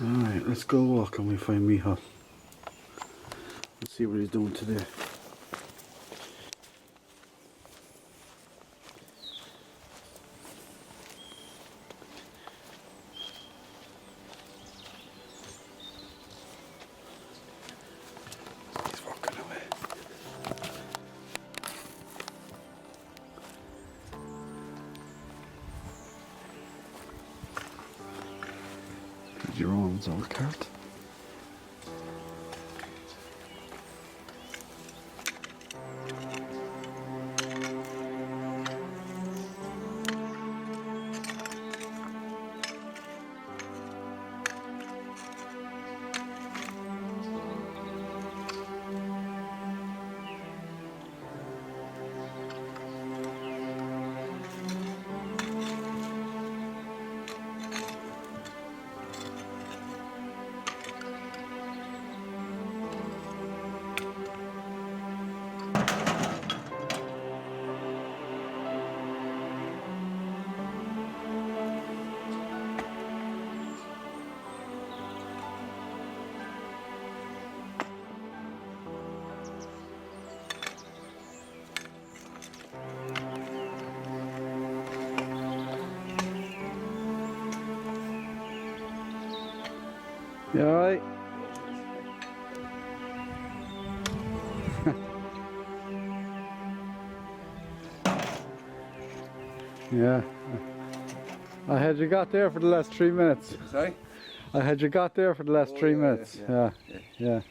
Alright, let's go walk and we find Micheal. Let's see what he's doing today. He's walking away. Your own old cart. You alright? Yeah. I had you got there for the last 3 minutes. Sorry? I had you got there for the last 3 minutes. Yeah.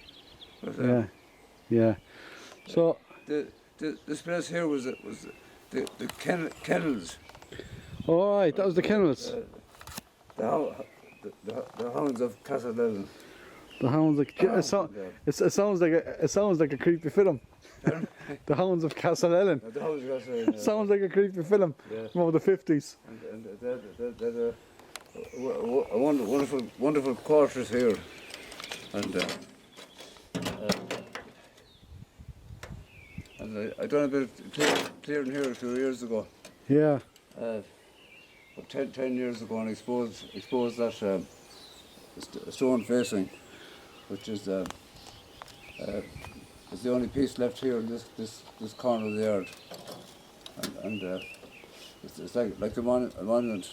So This place here was the kennels. all right, that was the kennels. The hounds of Castlellan. The hounds like it sounds like a creepy film. The Hounds of Castlellan. The hounds of Castlellan. Sounds like a creepy film from the 50s. And they're wonderful quarters here. And I done a bit of clearing here a few years ago. Yeah. 10 years ago, and exposed that stone facing, which is the only piece left here in this corner of the yard, and it's like a monument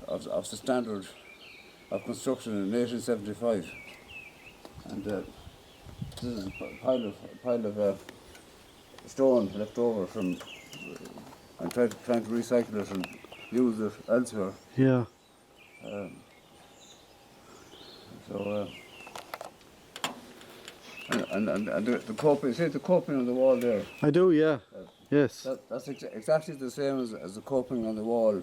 of the standard of construction in 1875, and this is a pile of stone left over from and trying to recycle it and use it elsewhere. Yeah. And the coping, see the coping on the wall there? I do, yeah. Yes. That's exactly the same as the coping on the wall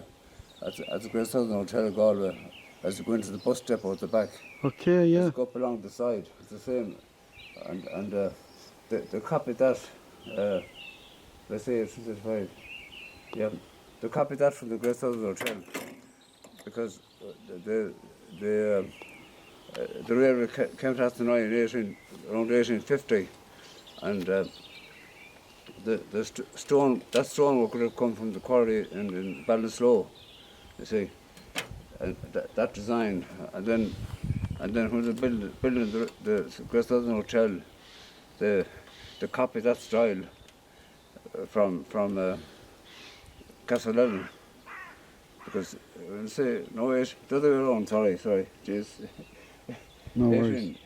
at the Great Southern Hotel Galway, as you go into the bus depot at the back. Okay, yeah. Just go up along the side, it's the same. And the copy that, let's say it's 65, yeah, they copied that from the Great Southern Hotel, because the railway came to Athenry around 1850, and that stonework would have come from the quarry in Ballinasloe, you see, and that design, and then when they building the Great Southern Hotel, they copied that style from Castlellan, because when they say no wait, the other way around. Sorry, jeez. No worries.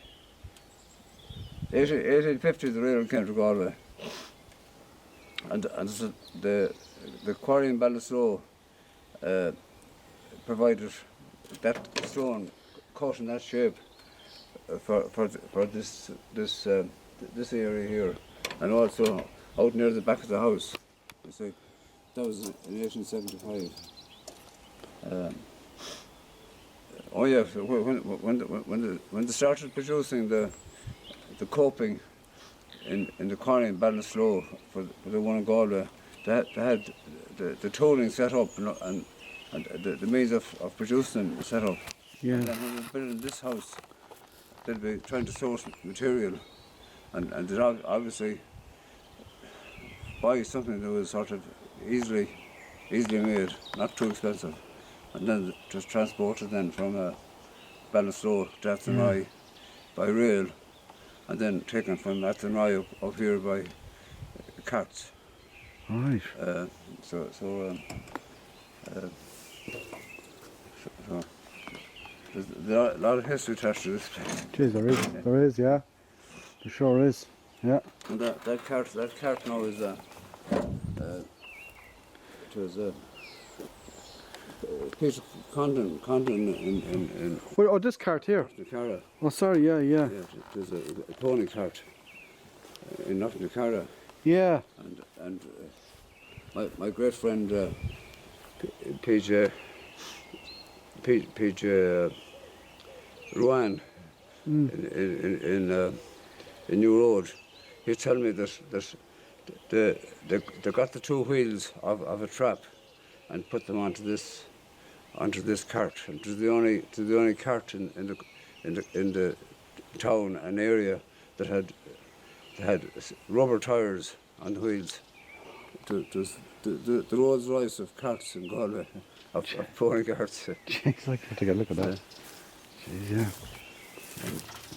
1850 the railroad came to Galway, and so the quarry in Ballinasloe provided that stone cut in that shape for this area here, and also out near the back of the house. You see, that was in 1875. Oh yeah, when they started producing the coping in the quarry in Ballinasloe for the one in Galway, they had the tooling set up and the means of producing them set up. Yeah. And then when they were building this house, they'd be trying to source material, and they'd obviously buy something that was sort of easily made, not too expensive, and then just transported then from Ballinasloe to Athenry by rail, and then taken from Athenry up here by carts. Right. So there's a lot of history attached to this place. Jeez, there is, yeah. There sure is, yeah. And that cart now is it was a piece of content in Well, oh, this cart here. the Cara. Oh, sorry, yeah. Yeah, there's a pony cart in North Cara, Yeah. and my great friend PJ Ruan in New Road, he told me that they got the two wheels of a trap and put them onto this cart. And it was the only cart in the town, an area that had rubber tires on the wheels. It was the Rolls Royce of carts in Galway, of pouring carts. Jeez, I can take a look at that. Jeez, yeah.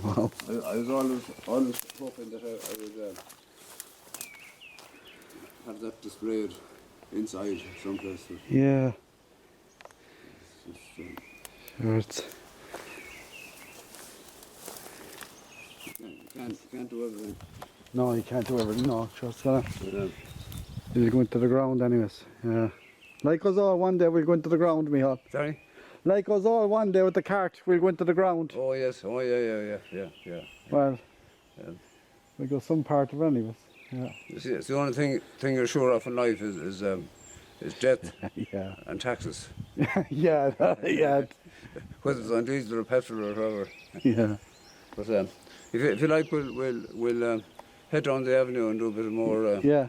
Wow. I was always hoping that I would have that displayed inside someplace. Yeah. It's Sure, it's... you can't do everything. No, you can't do everything, no. Sure, it's gonna... But, It'll go into the ground anyways, yeah. Like us all, one day we'll go into the ground, Micheal. sorry? Like us all, one day with the cart, we'll go into the ground. Oh yes, oh yeah. Well, Yeah. we'll go some part of it anyways, yeah. You see, it's the only thing you're sure of in life is death Yeah. and taxes, Yeah, yeah, whether it's on diesel or petrol or whatever. yeah. But if you like, we'll head down the avenue and do a bit more Yeah,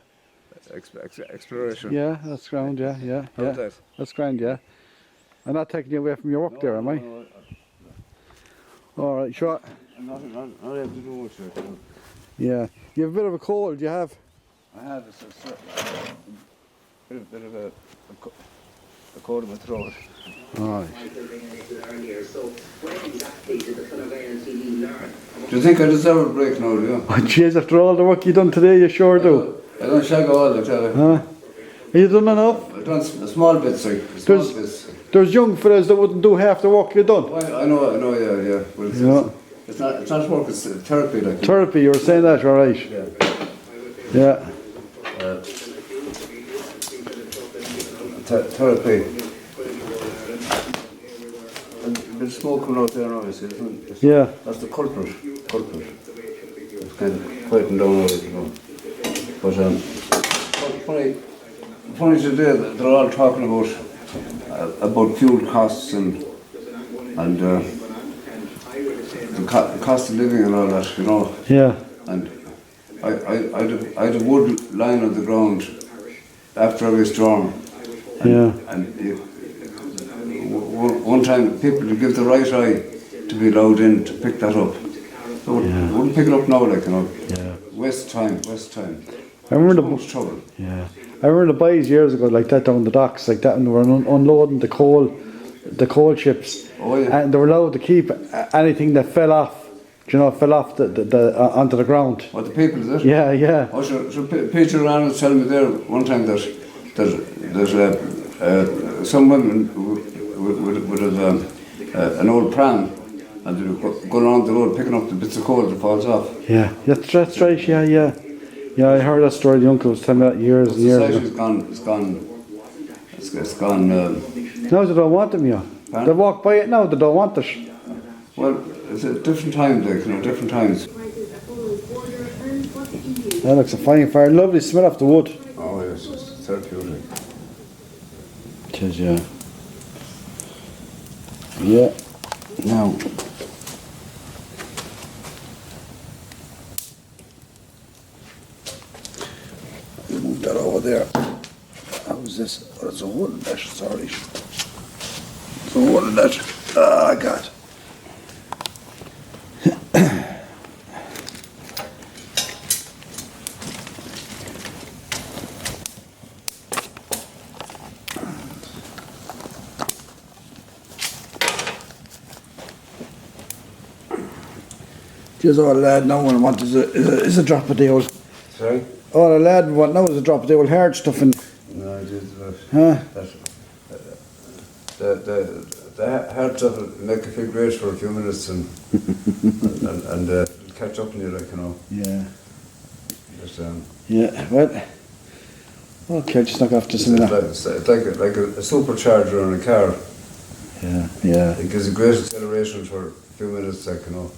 exploration. yeah, that's grand, yeah. How's that? That's grand, yeah. I'm not taking you away from your work there, am I? No, Alright, sure. I'm not able to do much here. Yeah. You have a bit of a cold, you have? I have a bit of a cold in my throat. Alright. Do you think I deserve a break now, do you? Oh, jeez, after all the work you done today, you sure do. I don't shag all the time. Huh? Have you done enough? I've done small bits, like small bits. There's young fellas that wouldn't do half the work you've done. Well, I know, yeah. Well, it's not work, it's therapy, like. Therapy, you were saying that, alright. Yeah. Yeah. Therapy. And there's smoking out there now, you see, isn't it? Yeah. That's the culprit. It's kind of quieting down a little, you know. But funny today, they're all talking about fuel costs and the cost of living and all that, you know. Yeah. And I had a wood lying on the ground after every storm. And one time people would give the right eye to be allowed in to pick that up. So wouldn't pick it up now, like, you know. Yeah. Waste time. I remember much trouble. Yeah. I remember the boys years ago like that down the docks, like that, and they were unloading the coal ships. Oh yeah. And they were allowed to keep anything that fell off the onto the ground. What, the people, is it? Yeah. Oh, so Peter Ryan was telling me there one time that some women would have an old pram and they would go along the road picking up the bits of coal that falls off. Yeah, that's right, yeah. Yeah, I heard that story, the uncle was telling me that years and years ago. It's gone. Now they don't want them, yeah. They walk by it now, they don't want it. Well, it's a different time, like, you know, different times. That looks a fine fire, lovely smell off the wood. Oh yes, it's therapeutic. It is, yeah. Yeah. Now. Move that over there. How's this? Oh, it's a hole in that, sorry. It's a hole in that. Ah, God. Just all a lad now and want is a drop of the old. Sorry? All a lad want now is a drop of the old hard stuff and. No, it is. Huh? The hard stuff will make you feel great for a few minutes and catch up on you, like, you know. Yeah. Just, Yeah. Well. Okay, just knock off to some of that. it's like a supercharger on a car. Yeah. Yeah. It gives a great acceleration for a few minutes, like, you know.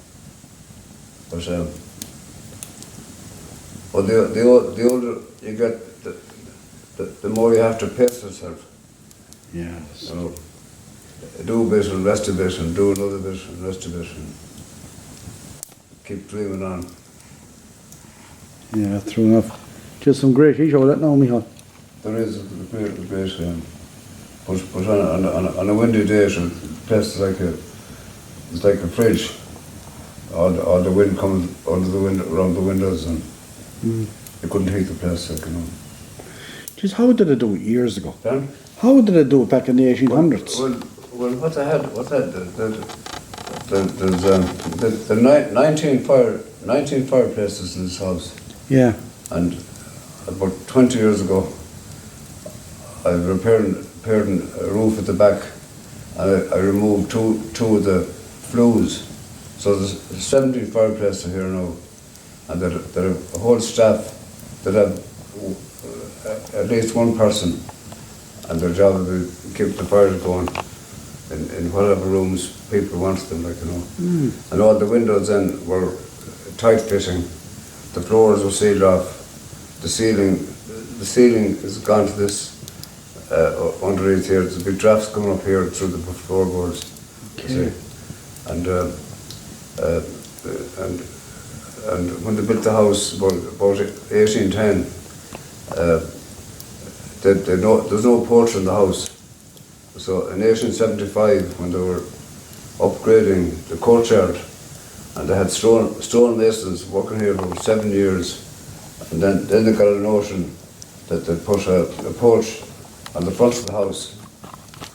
But well, the older you get, the more you have to pace yourself. Yeah. You know, do a bit and rest a bit and do another bit and rest a bit and keep dreaming on. Yeah, true enough. Just some great heat over that now, Micheal. There is a great but on a windy day, the place is like a fridge. All the wind comes around the windows and you couldn't heat the place, like, you know. Just how did they do it years ago? Then? How did they do it back in the 1800s? Well, what they had, there's 19 fireplaces in this house. Yeah. And about 20 years ago, I repaired a roof at the back, and I removed two of the flues. So there's 70 fireplaces here now, and there are a whole staff that have at least one person, and their job is to keep the fires going in whatever rooms people want them, like, you know. And all the windows then were tight fitting. The floors were sealed off. The ceiling is gone to this underneath here. There's big drafts coming up here through the floorboards. Okay. And when they built the house about 1810, there's no porch in the house. So in 1875, when they were upgrading the courtyard, and they had stone masons working here for 7 years, and then they got a notion that they'd put a porch on the front of the house.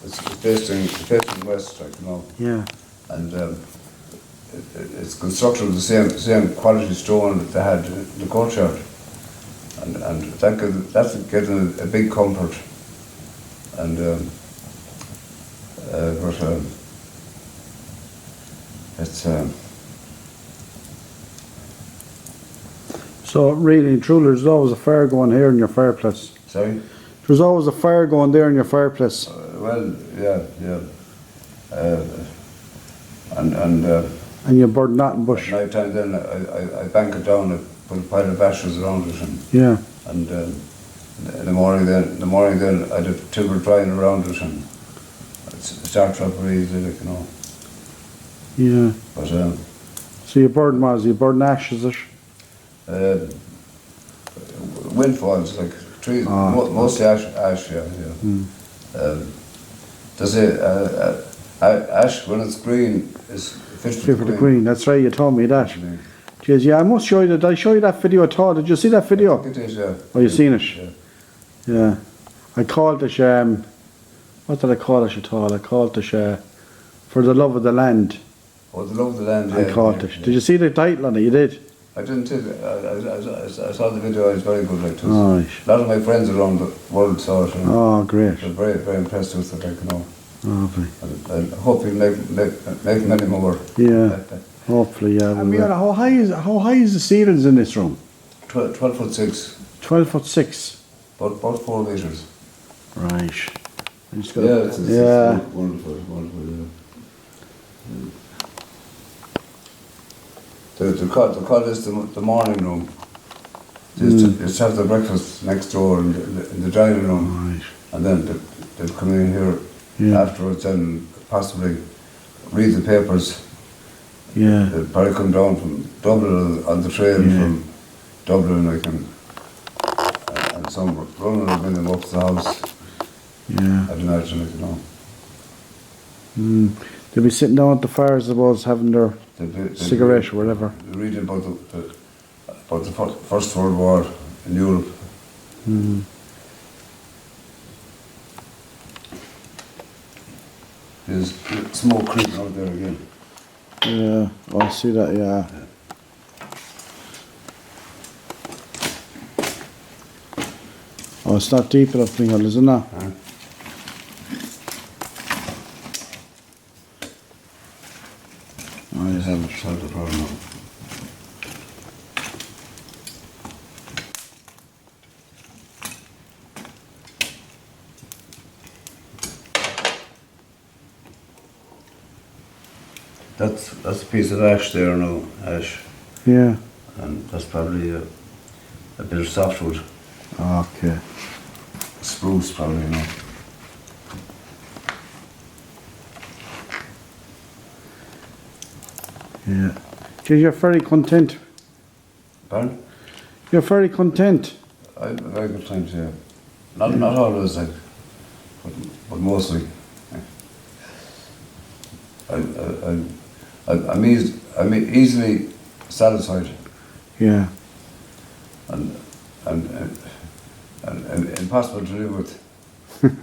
It's facing west, like, you know. Yeah. And it's constructed with the same quality stone that they had in the courtyard, and that's getting a big comfort. And it's. So really and truly, there's always a fire going here in your fireplace. Sorry? There's always a fire going there in your fireplace. Well, yeah. And you burn that in bush. At night time then I bank it down, I put a pile of ashes around it, Yeah. and in the morning then I'd have timber drying around it, and I'd start up really easy, like, you know. Yeah. But So you burn ashes, windfalls, like trees, mostly ash, yeah. They say ash when it's green is fit for the green. That's right, you told me that. Jeez, yeah, I must show you that. Did I show you that video at all? Did you see that video? I think it is, yeah. Oh, you seen it? Yeah. I called it, what did I call it at all? I called it, For the Love of the Land. Oh, the Love of the Land, yeah. I called it. Did you see the title on it? You did? I didn't see it. I saw the video, it was very good, like, Oh, right. a lot of my friends around the world saw it, and Oh, great. they were very, very impressed with it, like, you know. Oh, very. And I hope you'll make many more. Yeah. Hopefully, yeah. I mean, how high is the ceilings in this room? 12'6". 12'6". About 4 metres. Right. I just got It's yeah. wonderful, yeah. The cot is the morning room. Just have the breakfast next door in the dining room. Right. And then they'd come in here afterwards and possibly read the papers. Yeah. They'd probably come down from Dublin on the train from Dublin, like, and some running would bring them up to the house. Yeah. I'd imagine, like, you know. They'd be sitting down at the fire, I suppose, having their cigarette or whatever. Reading about the First World War in Europe. There's smoke creeping out there again. Yeah, I see that, yeah. Oh, it's not deep enough, Micheal, is it not? Oh, you have it. Solve the problem now. That's a piece of ash there now, ash, Yeah. and that's probably a bit of softwood, Okay. spruce probably, you know. Yeah. Okay, you're very content. Pardon? You're very content. I have a very good time, yeah. Not always, like, but mostly. Yeah. I'm easily satisfied Yeah. and impossible to live with.